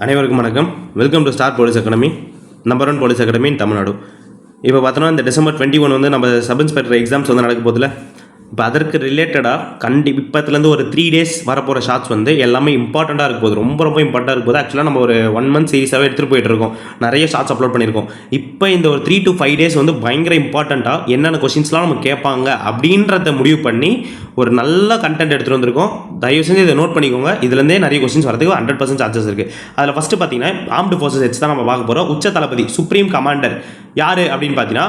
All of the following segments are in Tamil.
அனைவருக்கும் வணக்கம். Welcome to star police academy, number 1 police academy இன் தமிழ்நாடு. இப்போ பார்த்தோன்னா இந்த டிசம்பர் 21 வந்து நம்ம சப் இன்ஸ்பெக்டர் எக்ஸாம்ஸ் வந்து நடக்க போதில்ல. இப்போ அதற்கு ரிலேட்டடாக இப்போத்துலேருந்து ஒரு 3 days வரப்போகிற ஷார்ட்ஸ் வந்து எல்லாமே இம்பார்ட்டண்ட்டாக இருக்க போகுது. ரொம்ப இம்பார்ட்டண்ட்டாக இருக்க போது. ஆக்சுவலாக நம்ம ஒரு 1 month சீரிஸாகவே எடுத்துகிட்டு போயிட்டுருக்கோம். நிறைய ஷார்ட்ஸ் அப்லோட் பண்ணியிருக்கோம். இப்போ இந்த ஒரு 3 to 5 days வந்து பயங்கர இம்பார்ட்டண்ட்டாக என்னென்ன கொஷின்ஸ்லாம் நம்ம கேட்பாங்க அப்படின்றத முடிவு பண்ணி ஒரு நல்ல கண்டென்ட் எடுத்துகிட்டு வந்திருக்கோம். தயவு செஞ்சு இதை நோட் பண்ணிக்கோங்க. இதுலேருந்தே நிறைய கொஸ்டின்ஸ் வரதுக்கு 100% சான்சஸ் இருக்குது. அதில் ஃபஸ்ட்டு பார்த்தீங்கன்னா ஆர்ம்டு ஃபோர்ஸஸ் ஹெச் தான் நம்ம பார்க்க போகிறோம். உச்ச தளபதி சுப்ரீம் கமாண்டர் யார் அப்படின்னு பார்த்தீங்கன்னா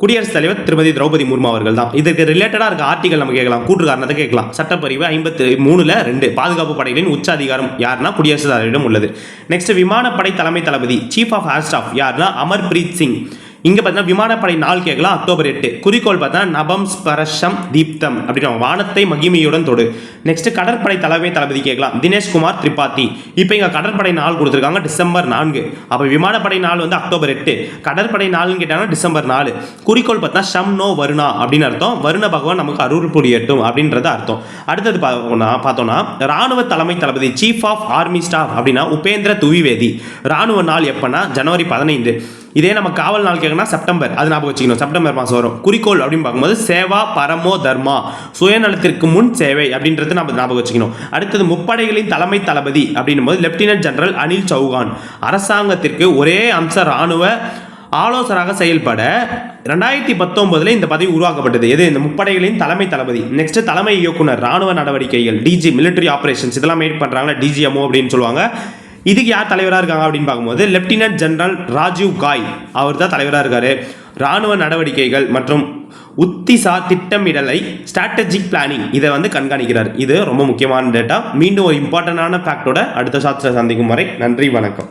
குடியரசுத் தலைவர் திருமதி திரௌபதி முர்மு அவர்கள் தான். இதுக்கு ரிலேட்டடாக இருக்க ஆர்டிகல் நம்ம கேட்கலாம், கூற்று காரணத்தை கேட்கலாம். சட்டப்பிரிவு 53(2) பாதுகாப்பு படைகளின் உச்ச அதிகாரம் யாருன்னா குடியரசுத் தலைவரிடம் உள்ளது. நெக்ஸ்ட் விமானப்படை தலைமை தளபதி சீஃப் ஆஃப் ஏர் ஸ்டாஃப் யாருன்னா அமர்பிரீத் சிங். இங்கே பார்த்தீங்கன்னா விமானப்படை நாள் கேட்கலாம், October 8. குறிக்கோள் பார்த்தா நபம் ஸ்பரஷம் தீப்தம் அப்படின்னு வானத்தை மகிமையுடன் தொடு. நெக்ஸ்ட் கடற்படை தலைமை தளபதி கேட்கலாம், தினேஷ்குமார் திரிபாதி. இப்போ இங்கே கடற்படை நாள் கொடுத்துருக்காங்க December 4. அப்போ விமானப்படை நாள் வந்து October 8, கடற்படை நாள்னு கேட்டாங்கன்னா December 4. குறிக்கோள் பார்த்தா ஷம் நோ வருணா அப்படின்னு அர்த்தம். வருண பகவான் நமக்கு அருள் புரியட்டும் அப்படின்றது அர்த்தம். அடுத்தது பார்த்தோம்னா ராணுவ தலைமை தளபதி சீஃப் ஆஃப் ஆர்மி ஸ்டாஃப் அப்படின்னா உபேந்திர துவிவேதி. ராணுவ நாள் எப்பன்னா January 15. இதே நம்ம காவல் நாள் கேட்கணும்னா செப்டம்பர், அது ஞாபகம் வச்சுக்கணும். செப்டம்பர் மாதம் வரும். குறிக்கோள் அப்படின்னு பார்க்கும்போது சேவா பரமோ தர்மா, சுயநலத்திற்கு முன் சேவை அப்படின்றது நம்ம ஞாபகம் வச்சுக்கணும். அடுத்தது முப்படைகளின் தலைமை தளபதி அப்படின்னும் போது லெப்டினன்ட் ஜெனரல் அனில் சௌகான். அரசாங்கத்திற்கு ஒரே அம்ச ராணுவ ஆலோசகராக செயல்பட 2019 இந்த பதவி உருவாக்கப்பட்டது. எது? இந்த முப்படைகளின் தலைமை தளபதி. நெக்ஸ்ட் தலைமை இயக்குனர் ராணுவ நடவடிக்கைகள் டிஜி மிலிட்டரி ஆபரேஷன்ஸ் இதெல்லாம் மேட் பண்ணுறாங்களா, டிஜிஎம்ஓ அப்படின்னு சொல்லுவாங்க. இதுக்கு யார் தலைவராக இருக்காங்க அப்படின்னு பார்க்கும்போது லெப்டினன்ட் ஜெனரல் ராஜீவ் காய் அவர் தான் தலைவராக இருக்காரு. ராணுவ நடவடிக்கைகள் மற்றும் உத்திசார் திட்டமிடலை ஸ்ட்ராட்டஜிக் பிளானிங் இதை வந்து கண்காணிக்கிறார். இது ரொம்ப முக்கியமான டேட்டா. மீண்டும் ஒரு இம்பார்ட்டண்டான ஃபேக்டோட அடுத்த ஷார்ட்ஸில் சந்திக்கும் வரை நன்றி, வணக்கம்.